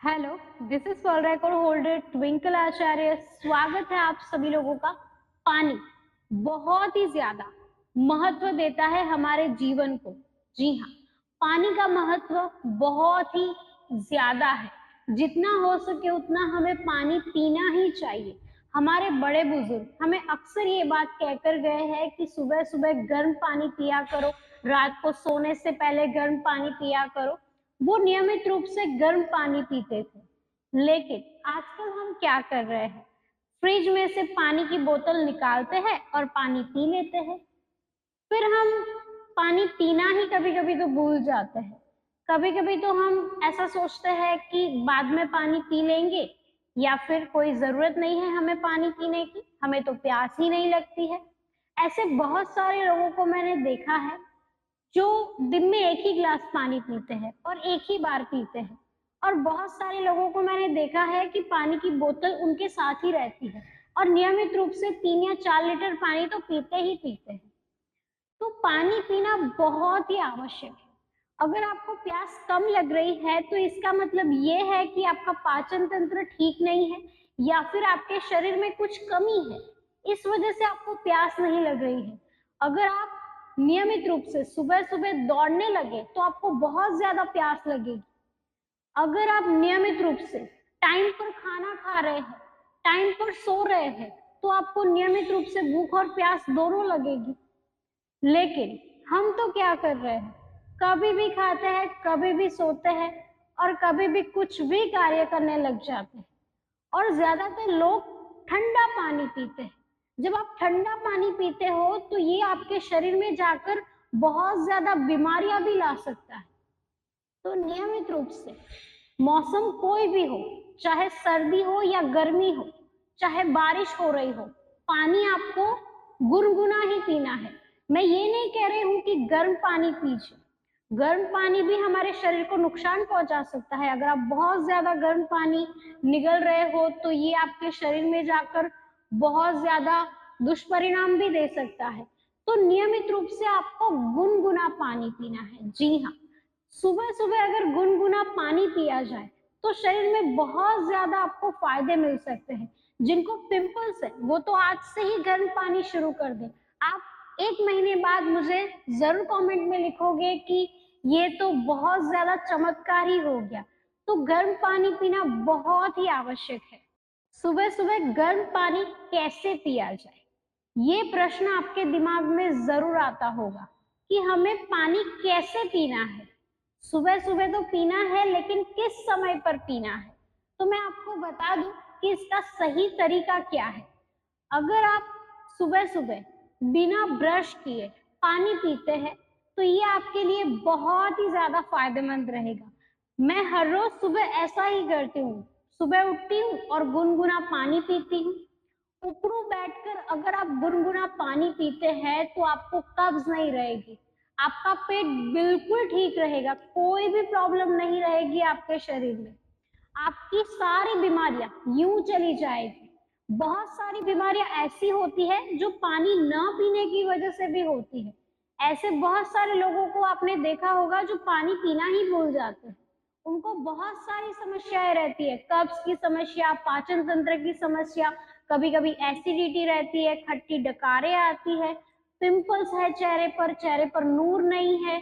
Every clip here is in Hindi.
Hello, this is call record holder Twinkle Acharya. स्वागत है आप सभी लोगों का। पानी बहुत ही ज्यादा महत्व देता है हमारे जीवन को। जी हाँ, पानी का महत्व बहुत ही ज्यादा है। जितना हो सके उतना हमें पानी पीना ही चाहिए। हमारे बड़े बुजुर्ग हमें अक्सर ये बात कहकर गए हैं कि सुबह सुबह गर्म पानी पिया करो, रात को सोने से पहले गर्म पानी पिया करो। वो नियमित रूप से गर्म पानी पीते थे। लेकिन आजकल हम क्या कर रहे हैं? फ्रिज में से पानी की बोतल निकालते हैं और पानी पी लेते हैं। फिर हम पानी पीना ही कभी कभी तो भूल जाते हैं। कभी कभी तो हम ऐसा सोचते हैं कि बाद में पानी पी लेंगे, या फिर कोई जरूरत नहीं है हमें पानी पीने की, हमें तो प्यास ही नहीं लगती है। ऐसे बहुत सारे लोगों को मैंने देखा है जो दिन में एक ही गिलास पानी पीते हैं और एक ही बार पीते हैं। और बहुत सारे लोगों को मैंने देखा है कि पानी की बोतल उनके साथ ही रहती है और नियमित रूप से 3 या 4 लीटर पानी तो पीते ही पीते हैं। तो पानी पीना बहुत ही आवश्यक है। अगर आपको प्यास कम लग रही है तो इसका मतलब ये है कि आपका पाचन तंत्र ठीक नहीं है, या फिर आपके शरीर में कुछ कमी है, इस वजह से आपको प्यास नहीं लग रही है। अगर आप नियमित रूप से सुबह सुबह दौड़ने लगे तो आपको बहुत ज्यादा प्यास लगेगी। अगर आप नियमित रूप से टाइम पर खाना खा रहे हैं, टाइम पर सो रहे हैं, तो आपको नियमित रूप से भूख और प्यास दोनों लगेगी। लेकिन हम तो क्या कर रहे हैं? कभी भी खाते हैं, कभी भी सोते हैं और कभी भी कुछ भी कार्य करने लग जाते हैं। और ज्यादातर लोग ठंडा पानी पीते हैं। जब आप ठंडा पानी पीते हो तो ये आपके शरीर में जाकर बहुत ज्यादा बीमारियां भी ला सकता है। तो नियमित रूप से मौसम कोई भी हो, चाहे सर्दी हो या गर्मी हो, चाहे बारिश हो रही हो, पानी आपको गुनगुना ही पीना है। मैं ये नहीं कह रही हूँ कि गर्म पानी पीजिए। गर्म पानी भी हमारे शरीर को नुकसान पहुंचा सकता है। अगर आप बहुत ज्यादा गर्म पानी निगल रहे हो तो ये आपके शरीर में जाकर बहुत ज्यादा दुष्परिणाम भी दे सकता है। तो नियमित रूप से आपको गुनगुना पानी पीना है। जी हाँ, सुबह सुबह अगर गुनगुना पानी पिया जाए तो शरीर में बहुत ज्यादा आपको फायदे मिल सकते हैं। जिनको पिंपल्स है वो तो आज से ही गर्म पानी शुरू कर दें। आप 1 महीने बाद मुझे जरूर कमेंट में लिखोगे कि ये तो बहुत ज्यादा चमत्कार ही हो गया। तो गर्म पानी पीना बहुत ही आवश्यक है। सुबह सुबह गर्म पानी कैसे पिया जाए, ये प्रश्न आपके दिमाग में जरूर आता होगा कि हमें पानी कैसे पीना है। सुबह सुबह तो पीना है, लेकिन किस समय पर पीना है? तो मैं आपको बता दूं कि इसका सही तरीका क्या है। अगर आप सुबह सुबह बिना ब्रश किए पानी पीते हैं तो ये आपके लिए बहुत ही ज्यादा फायदेमंद रहेगा। मैं हर रोज सुबह ऐसा ही करती हूँ। सुबह उठती हूँ और गुनगुना पानी पीती हूँ। उकड़ू बैठकर अगर आप गुनगुना पानी पीते हैं तो आपको कब्ज नहीं रहेगी। आपका पेट बिल्कुल ठीक रहेगा, कोई भी प्रॉब्लम नहीं रहेगी आपके शरीर में। आपकी सारी बीमारियां यूं चली जाएगी। बहुत सारी बीमारियां ऐसी होती है जो पानी न पीने की वजह से भी होती है। ऐसे बहुत सारे लोगों को आपने देखा होगा जो पानी पीना ही भूल जाते हैं। उनको बहुत सारी समस्याएं रहती है, कब्ज की समस्या, पाचन तंत्र की समस्या, कभी कभी एसिडिटी रहती है, खट्टी डकारें आती है, पिंपल्स है चेहरे पर नूर नहीं है,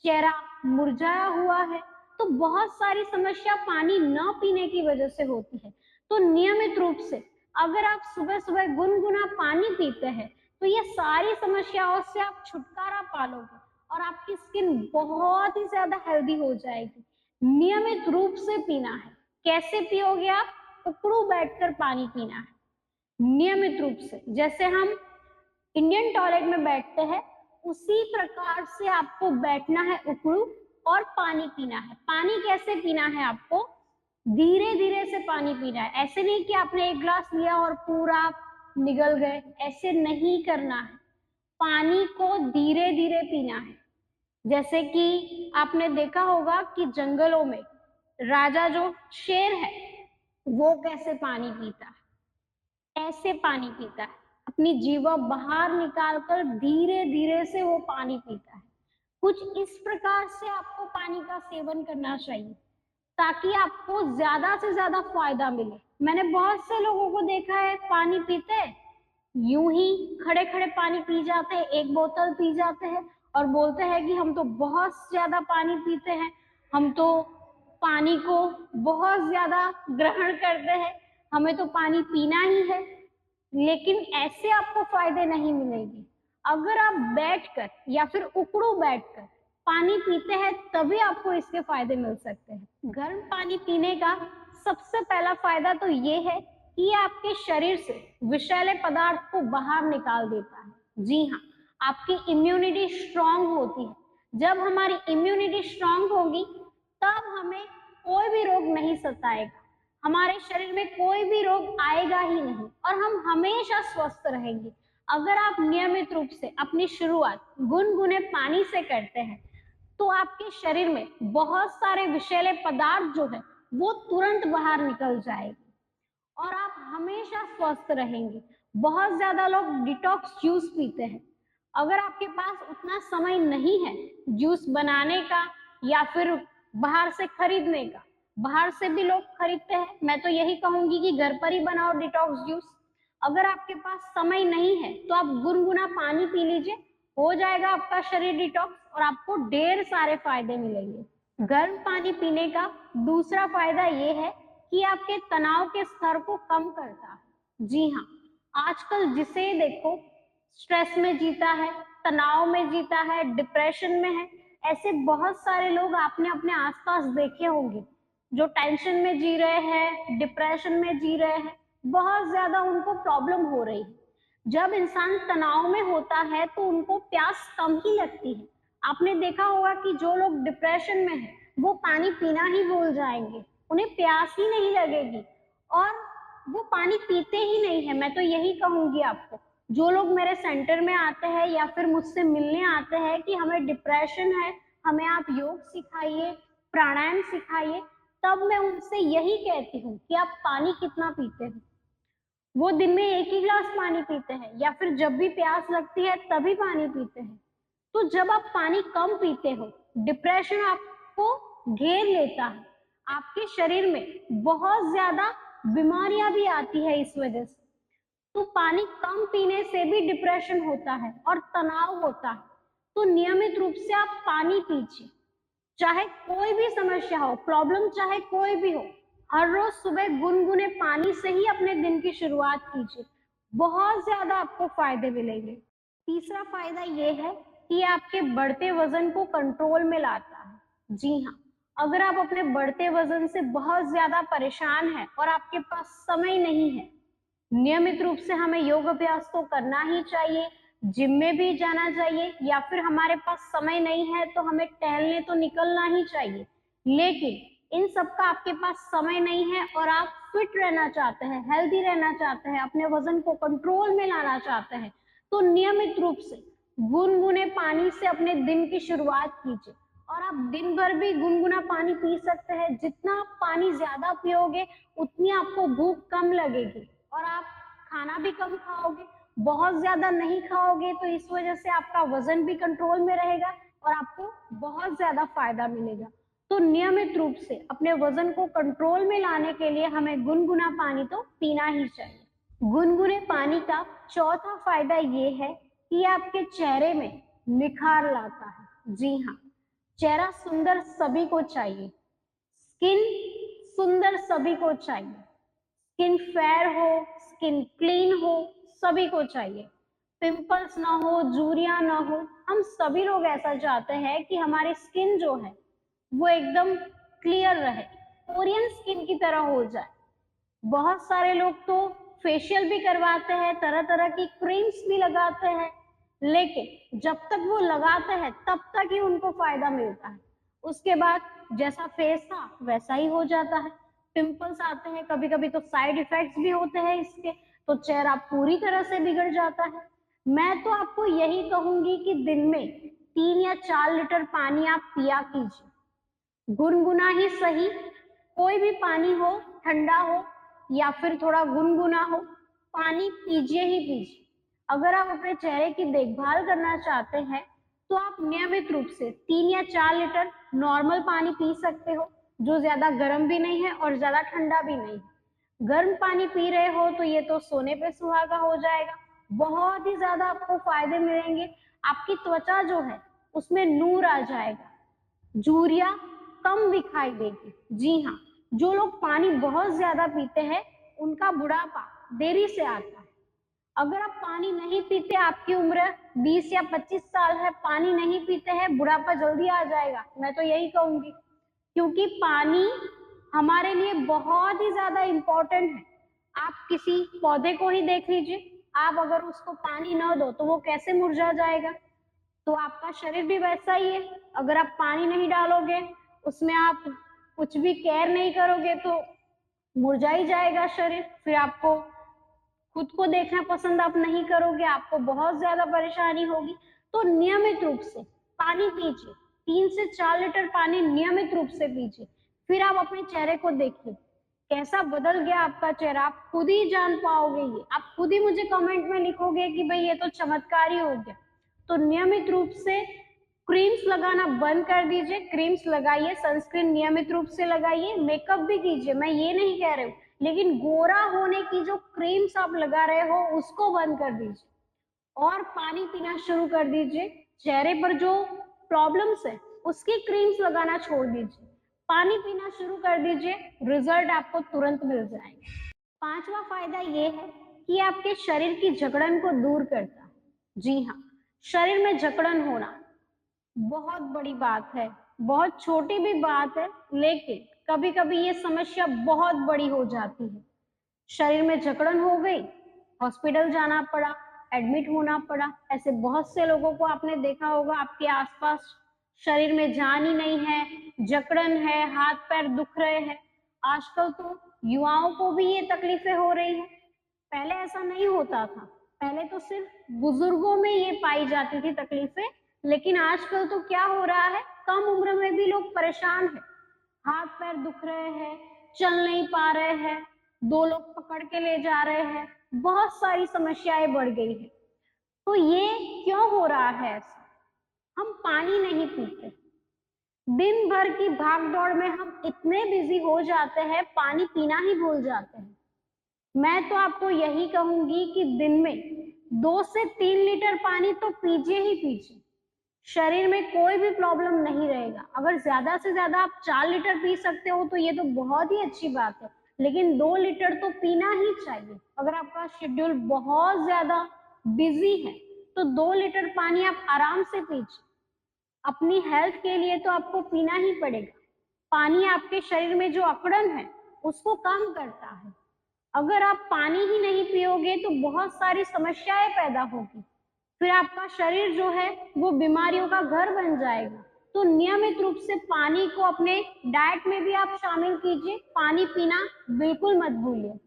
चेहरा मुरझाया हुआ है। तो बहुत सारी समस्या पानी न पीने की वजह से होती है। तो नियमित रूप से अगर आप सुबह सुबह गुनगुना पानी पीते हैं तो ये सारी समस्याओं से आप छुटकारा पालोगे और आपकी स्किन बहुत ही ज्यादा हेल्दी हो जाएगी। नियमित रूप से पीना है। कैसे पियोगे आप? उकड़ू बैठकर पानी पीना है नियमित रूप से। जैसे हम इंडियन टॉयलेट में बैठते हैं उसी प्रकार से आपको बैठना है उकड़ू, और पानी पीना है। पानी कैसे पीना है? आपको धीरे धीरे से पानी पीना है। ऐसे नहीं कि आपने एक गिलास लिया और पूरा निगल गए, ऐसे नहीं करना है। पानी को धीरे धीरे पीना है। जैसे कि आपने देखा होगा कि जंगलों में राजा जो शेर है वो कैसे पानी पीता है, ऐसे पानी पीता है, अपनी जीवा बाहर निकालकर धीरे धीरे से वो पानी पीता है। कुछ इस प्रकार से आपको पानी का सेवन करना चाहिए। ताकि आपको ज्यादा से ज्यादा फायदा मिले। मैंने बहुत से लोगों को देखा है पानी पीते हैं, यूं ही खड़े खड़े पानी पी जाते हैं, एक बोतल पी जाते हैं और बोलते हैं कि हम तो बहुत ज्यादा पानी पीते हैं, हम तो पानी को बहुत ज्यादा ग्रहण करते हैं, हमें तो पानी पीना ही है। लेकिन ऐसे आपको फायदे नहीं मिलेंगे। अगर आप बैठकर या फिर उकड़ू बैठकर पानी पीते हैं तभी आपको इसके फायदे मिल सकते हैं। गर्म पानी पीने का सबसे पहला फायदा तो ये है कि ये आपके शरीर से विषैले पदार्थ को बाहर निकाल देता है। जी हाँ, आपकी इम्यूनिटी स्ट्रांग होती है। जब हमारी इम्यूनिटी स्ट्रांग होगी तब हमें कोई भी रोग नहीं सताएगा, हमारे शरीर में कोई भी रोग आएगा ही नहीं और हम हमेशा स्वस्थ रहेंगे। अगर आप नियमित रूप से अपनी शुरुआत गुनगुने पानी से करते हैं तो आपके शरीर में बहुत सारे विषैले पदार्थ जो है वो तुरंत बाहर निकल जाएंगे और आप हमेशा स्वस्थ रहेंगे। बहुत ज्यादा लोग डिटॉक्स जूस पीते हैं। अगर आपके पास उतना समय नहीं है जूस बनाने का या फिर बाहर से खरीदने का, बाहर से भी लोग खरीदते हैं, मैं तो यही कहूंगी कि घर पर ही बनाओ डिटॉक्स जूस। अगर आपके पास समय नहीं है तो आप गुनगुना पानी पी लीजिए, हो जाएगा आपका शरीर डिटॉक्स और आपको ढेर सारे फायदे मिलेंगे। गर्म पानी पीने का दूसरा फायदा ये है कि आपके तनाव के स्तर को कम करता है। जी हाँ, आजकल जिसे देखो स्ट्रेस में जीता है, तनाव में जीता है, डिप्रेशन में है, ऐसे बहुत सारे लोग आपने अपने आसपास देखे होंगे जो टेंशन में जी रहे हैं, डिप्रेशन में जी रहे हैं, बहुत ज्यादा उनको प्रॉब्लम हो रही है। जब इंसान तनाव में होता है तो उनको प्यास कम ही लगती है। आपने देखा होगा कि जो लोग डिप्रेशन में है वो पानी पीना ही भूल जाएंगे, उन्हें प्यास ही नहीं लगेगी और वो पानी पीते ही नहीं है। मैं तो यही कहूंगी आपको, जो लोग मेरे सेंटर में आते हैं या फिर मुझसे मिलने आते हैं कि हमें डिप्रेशन है, हमें आप योग सिखाइए, प्राणायाम सिखाइए, तब मैं उनसे यही कहती हूँ कि आप पानी कितना पीते हो। वो दिन में एक ही गिलास पानी पीते हैं या फिर जब भी प्यास लगती है तभी पानी पीते हैं। तो जब आप पानी कम पीते हो, डिप्रेशन आपको घेर लेता है, आपके शरीर में बहुत ज्यादा बीमारियां भी आती है इस वजह से। तो पानी कम पीने से भी डिप्रेशन होता है और तनाव होता है। तो नियमित रूप से आप पानी पीजिए, चाहे कोई भी समस्या हो, प्रॉब्लम चाहे कोई भी हो, हर रोज सुबह गुनगुने पानी से ही अपने दिन की शुरुआत कीजिए, बहुत ज्यादा आपको फायदे मिलेंगे। तीसरा फायदा ये है कि आपके बढ़ते वजन को कंट्रोल में लाता है। जी हाँ, अगर आप अपने बढ़ते वजन से बहुत ज्यादा परेशान हैं और आपके पास समय नहीं है, नियमित रूप से हमें योग अभ्यास तो करना ही चाहिए, जिम में भी जाना चाहिए या फिर हमारे पास समय नहीं है तो हमें टहलने तो निकलना ही चाहिए। लेकिन इन सब का आपके पास समय नहीं है और आप फिट रहना चाहते हैं, हेल्दी रहना चाहते हैं, अपने वजन को कंट्रोल में लाना चाहते हैं, तो नियमित रूप से गुनगुने पानी से अपने दिन की शुरुआत कीजिए। और आप दिन भर भी गुनगुना पानी पी सकते हैं। जितना आप पानी ज्यादा पियोगे उतनी आपको भूख कम लगेगी और आप खाना भी कम खाओगे, बहुत ज्यादा नहीं खाओगे, तो इस वजह से आपका वजन भी कंट्रोल में रहेगा और आपको बहुत ज्यादा फायदा मिलेगा। तो नियमित रूप से अपने वजन को कंट्रोल में लाने के लिए हमें गुनगुना पानी तो पीना ही चाहिए। गुनगुने पानी का चौथा फायदा ये है कि आपके चेहरे में निखार लाता है। जी हाँ, चेहरा सुंदर सभी को चाहिए, स्किन सुंदर सभी को चाहिए, स्किन फेयर हो, स्किन क्लीन हो, सभी को चाहिए। पिंपल्स ना हो, झुर्रियां ना हो, हम सभी लोग ऐसा चाहते हैं कि हमारी स्किन जो है वो एकदम क्लियर रहे, कोरियन स्किन की तरह हो जाए। बहुत सारे लोग तो फेशियल भी करवाते हैं, तरह तरह की क्रीम्स भी लगाते हैं, लेकिन जब तक वो लगाते हैं तब तक ही उनको फायदा मिलता है, उसके बाद जैसा फेस था वैसा ही हो जाता है। पिंपल्स आते हैं, कभी कभी तो साइड इफेक्ट्स भी होते हैं इसके, तो चेहरा पूरी तरह से बिगड़ जाता है। मैं तो आपको यही कहूंगी कि दिन में 3 या 4 लीटर पानी आप पिया कीजिए, गुनगुना ही सही, कोई भी पानी हो, ठंडा हो या फिर थोड़ा गुनगुना हो, पानी पीजिए ही पीजिए। अगर आप अपने चेहरे की देखभाल करना चाहते हैं तो आप नियमित रूप से 3 या 4 लीटर नॉर्मल पानी पी सकते हो। जो ज्यादा गर्म भी नहीं है और ज्यादा ठंडा भी नहीं है। गर्म पानी पी रहे हो तो ये तो सोने पे सुहागा हो जाएगा, बहुत ही ज्यादा आपको फायदे मिलेंगे। आपकी त्वचा जो है उसमें नूर आ जाएगा, झुर्रियां कम दिखाई देगी। जी हाँ, जो लोग पानी बहुत ज्यादा पीते हैं उनका बुढ़ापा देरी से आता है। अगर आप पानी नहीं पीते, आपकी उम्र 20 या 25 साल है, पानी नहीं पीते हैं, बुढ़ापा जल्दी आ जाएगा, मैं तो यही कहूंगी। क्योंकि पानी हमारे लिए बहुत ही ज्यादा इम्पोर्टेंट है। आप किसी पौधे को ही देख लीजिए, आप अगर उसको पानी न दो तो वो कैसे मुरझा जाएगा। तो आपका शरीर भी वैसा ही है, अगर आप पानी नहीं डालोगे, उसमें आप कुछ भी केयर नहीं करोगे तो मुरझा ही जाएगा शरीर। फिर आपको खुद को देखना पसंद आप नहीं करोगे, आपको बहुत ज्यादा परेशानी होगी। तो नियमित रूप से पानी पीजिए, 3 से 4 लीटर पानी नियमित रूप से पीजिए। फिर आप अपने चेहरे को देखिए, कैसा बदल गया आपका चेहरा, आप खुद ही जान पाओगे। ये आप खुद ही मुझे कमेंट में लिखोगे कि भाई ये तो चमत्कार ही हो गया। तो नियमित रूप से क्रीम्स लगाना बंद कर दीजिए, क्रीम्स लगाइए, सनस्क्रीन नियमित रूप से लगाइए, मेकअप भी कीजिए, मैं ये नहीं कह रही हूँ, लेकिन गोरा होने की जो क्रीम्स आप लगा रहे हो उसको बंद कर दीजिए और पानी पीना शुरू कर दीजिए। चेहरे पर जो प्रॉब्लम्स है उसकी क्रीम्स लगाना छोड़ दीजिए, पानी पीना शुरू कर दीजिए, रिजल्ट आपको तुरंत मिल जाएंगे। पांचवा फायदा ये है कि आपके शरीर की जकड़न को दूर करता है। जी हाँ, शरीर में जकड़न होना बहुत बड़ी बात है, बहुत छोटी भी बात है, लेकिन कभी कभी ये समस्या बहुत बड़ी हो जाती है। शरीर में जकड़न हो गई, हॉस्पिटल जाना पड़ा, एडमिट होना पड़ा। ऐसे बहुत से लोगों को आपने देखा होगा आपके आसपास, शरीर में जान ही नहीं है, जकड़न है, हाथ पैर दुख रहे हैं। आजकल तो युवाओं को भी ये तकलीफें हो रही है, पहले ऐसा नहीं होता था। पहले तो सिर्फ बुजुर्गों में ये पाई जाती थी तकलीफें, लेकिन आजकल तो क्या हो रहा है, कम उम्र में भी लोग परेशान हैं, हाथ पैर दुख रहे हैं, चल नहीं पा रहे हैं, दो लोग पकड़ के ले जा रहे हैं, बहुत सारी समस्याएं बढ़ गई है। तो ये क्यों हो रहा है ऐसा? हम पानी नहीं पीते, दिन भर की भाग दौड़ में हम इतने बिजी हो जाते हैं, पानी पीना ही भूल जाते हैं। मैं तो आपको यही कहूंगी कि दिन में 2 से 3 लीटर पानी तो पीजिए ही पीजिए, शरीर में कोई भी प्रॉब्लम नहीं रहेगा। अगर ज्यादा से ज्यादा आप 4 लीटर पी सकते हो तो ये तो बहुत ही अच्छी बात है, लेकिन 2 लीटर तो पीना ही चाहिए। अगर आपका शेड्यूल बहुत ज्यादा बिजी है तो 2 लीटर पानी आप आराम से पीजिए, अपनी हेल्थ के लिए तो आपको पीना ही पड़ेगा। पानी आपके शरीर में जो अकड़न है उसको कम करता है। अगर आप पानी ही नहीं पियोगे तो बहुत सारी समस्याएं पैदा होगी, फिर आपका शरीर जो है वो बीमारियों का घर बन जाएगा। तो नियमित रूप से पानी को अपने डाइट में भी आप शामिल कीजिए, पानी पीना बिल्कुल मत भूलिए।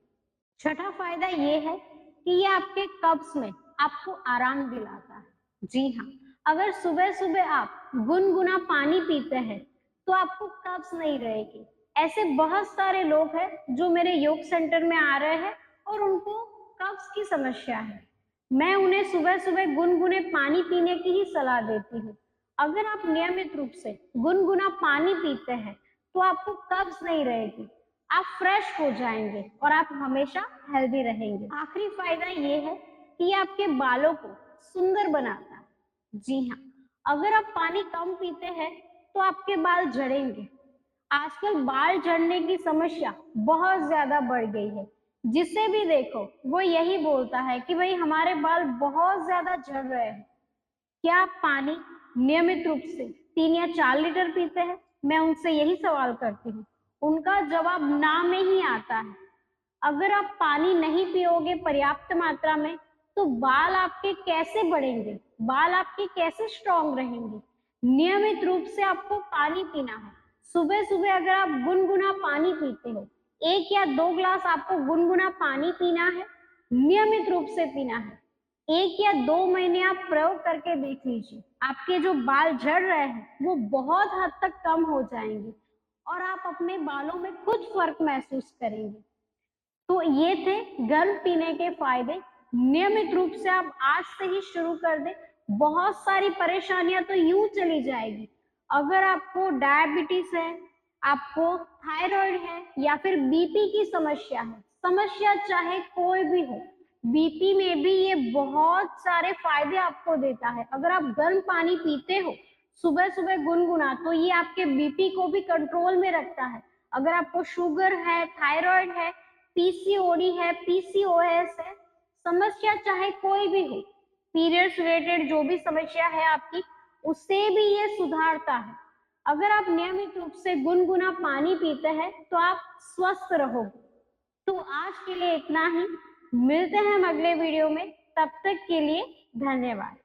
छठा फायदा ये है कि ये आपके कब्ज में आपको आराम दिलाता है। जी हाँ, अगर सुबह सुबह आप गुनगुना पानी पीते हैं तो आपको कब्ज नहीं रहेगी। ऐसे बहुत सारे लोग हैं जो मेरे योग सेंटर में आ रहे हैं और उनको कब्ज की समस्या है, मैं उन्हें सुबह सुबह गुनगुने पानी पीने की ही सलाह देती हूँ। अगर आप नियमित रूप से गुनगुना पानी पीते हैं तो आपको कब्ज नहीं रहेगी, आप फ्रेश हो जाएंगे और आप हमेशा हेल्दी रहेंगे। आखिरी फायदा ये है कि ये आपके बालों को सुंदर बनाता है। जी हाँ, अगर आप पानी कम पीते हैं तो आपके बाल झड़ेंगे। आजकल बाल झड़ने की समस्या बहुत ज्यादा बढ़ गई है, जिसे भी देखो वो यही बोलता है कि भाई हमारे बाल बहुत ज्यादा झड़ रहे हैं। क्या आप पानी नियमित रूप से 3 या 4 लीटर पीते हैं? मैं उनसे यही सवाल करती हूँ, उनका जवाब ना में ही आता है। अगर आप पानी नहीं पियोगे पर्याप्त मात्रा में तो बाल आपके कैसे बढ़ेंगे, बाल आपके कैसे स्ट्रांग रहेंगे? नियमित रूप से आपको पानी पीना है। सुबह सुबह अगर आप गुनगुना पानी पीते हो, 1 या 2 ग्लास आपको गुनगुना पानी पीना है, नियमित रूप से पीना है। 1 या 2 महीने आप प्रयोग करके देख लीजिए, आपके जो बाल झड़ रहे हैं वो बहुत हद तक कम हो जाएंगे और आप अपने बालों में खुद फर्क महसूस करेंगे। तो ये थे गर्म पीने के फायदे, नियमित रूप से आप आज से ही शुरू कर दें, बहुत सारी परेशानियां तो यूं चली जाएगी। अगर आपको डायबिटीज है, आपको थायराइड है या फिर बीपी की समस्या है, समस्या चाहे कोई भी हो, बीपी में भी ये बहुत सारे फायदे आपको देता है। अगर आप गर्म पानी पीते हो सुबह सुबह गुनगुना, तो ये आपके बीपी को भी कंट्रोल में रखता है। अगर आपको शुगर है, थायराइड है, पीसीओडी है, पीसीओएस है, समस्या चाहे कोई भी हो, पीरियड्स रिलेटेड जो भी समस्या है आपकी, उससे भी ये सुधारता है। अगर आप नियमित रूप से गुनगुना पानी पीते हैं तो आप स्वस्थ रहोगे। तो आज के लिए इतना ही, मिलते हैं हम अगले वीडियो में, तब तक के लिए धन्यवाद।